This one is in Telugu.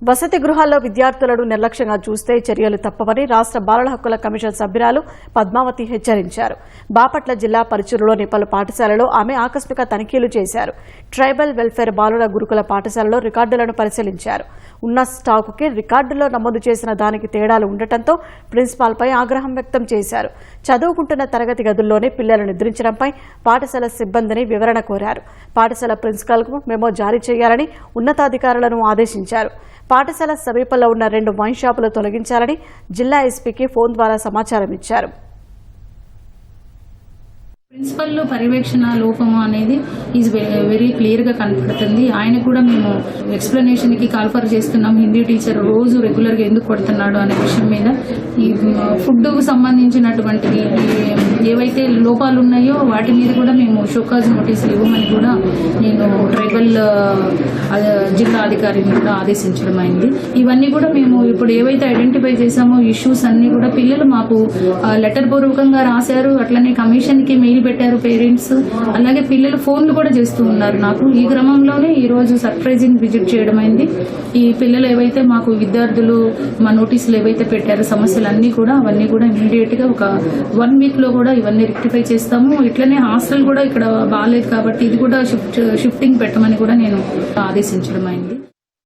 వసతి గృహాల్లో విద్యార్థులను నిర్లక్ష్యంగా చూస్తే చర్యలు తప్పవని రాష్ట్ర బాలల హక్కుల కమిషన్ సభ్యురాలు పద్మావతి హెచ్చరించారు. బాపట్ల జిల్లా పరుచూరులోని పలు పాఠశాలలో ఆమె ఆకస్మిక తనిఖీలు చేశారు. ట్రైబల్ వెల్ఫేర్ బాలుర గురుకుల పాఠశాలలో రికార్డులను పరిశీలించారు. ఉన్న స్టాకుకి రికార్డుల్లో నమోదు చేసిన దానికి తేడాలు ఉండటంతో ప్రిన్సిపాల్పై ఆగ్రహం వ్యక్తం చేశారు. చదువుకుంటున్న తరగతి గదుల్లోనే పిల్లలు నిద్రించడంపై పాఠశాల సిబ్బందిని వివరణ కోరారు. పాఠశాల ప్రిన్సిపాల్కు మెమో జారీ చేయాలని ఉన్నతాధికారులను ఆదేశించారు. పాఠశాల సమీపంలో ఉన్న 2 వైన్ షాపులు తొలగించాలని జిల్లా ఎస్పీకి ఫోన్ ద్వారా సమాచారం ఇచ్చారు. ప్రిన్సిపల్ పర్యవేక్షణ లోపము అనేది ఈజ్ వెరీ క్లియర్ గా కనపడుతుంది. ఆయన కూడా మేము ఎక్స్ప్లెనేషన్ కి కాల్ఫర్ చేస్తున్నాం. హిందీ టీచర్ రోజు రెగ్యులర్ గా ఎందుకు కొడుతున్నాడు అనే విషయం మీద, ఈ ఫుడ్ కు సంబంధించినటువంటి ఏవైతే లోపాలు ఉన్నాయో వాటి మీద కూడా మేము షోకాజ్ నోటీసులు ఇవ్వమని కూడా నేను ట్రైబల్ జిల్లా అధికారిని కూడా ఆదేశించడం అయింది. ఇవన్నీ కూడా మేము ఇప్పుడు ఏవైతే ఐడెంటిఫై చేశామో ఇష్యూస్ అన్ని కూడా పిల్లలు మాకు లెటర్ పూర్వకంగా రాశారు. అట్లనే కమిషన్ కి మెయిల్ పెట్టారు పేరెంట్స్. అలాగే పిల్లలు ఫోన్లు కూడా చేస్తూ ఉన్నారు నాకు. ఈ క్రమంలోనే ఈ రోజు సర్ప్రైజింగ్ విజిట్ చేయడం అయింది. ఈ పిల్లలు ఏవైతే మాకు విద్యార్థులు మా నోటీసులు ఏవైతే పెట్టారో సమస్యలన్నీ కూడా అవన్నీ కూడా ఇమీడియట్ గా ఒక 1 వీక్ లో కూడా ఇవన్నీ రెక్టిఫై చేస్తాము. ఇట్లనే హాస్టల్ కూడా ఇక్కడ బాగాలేదు కాబట్టి ఇది కూడా షిఫ్టింగ్ పెట్టమని కూడా నేను ఆదేశించడం అయింది.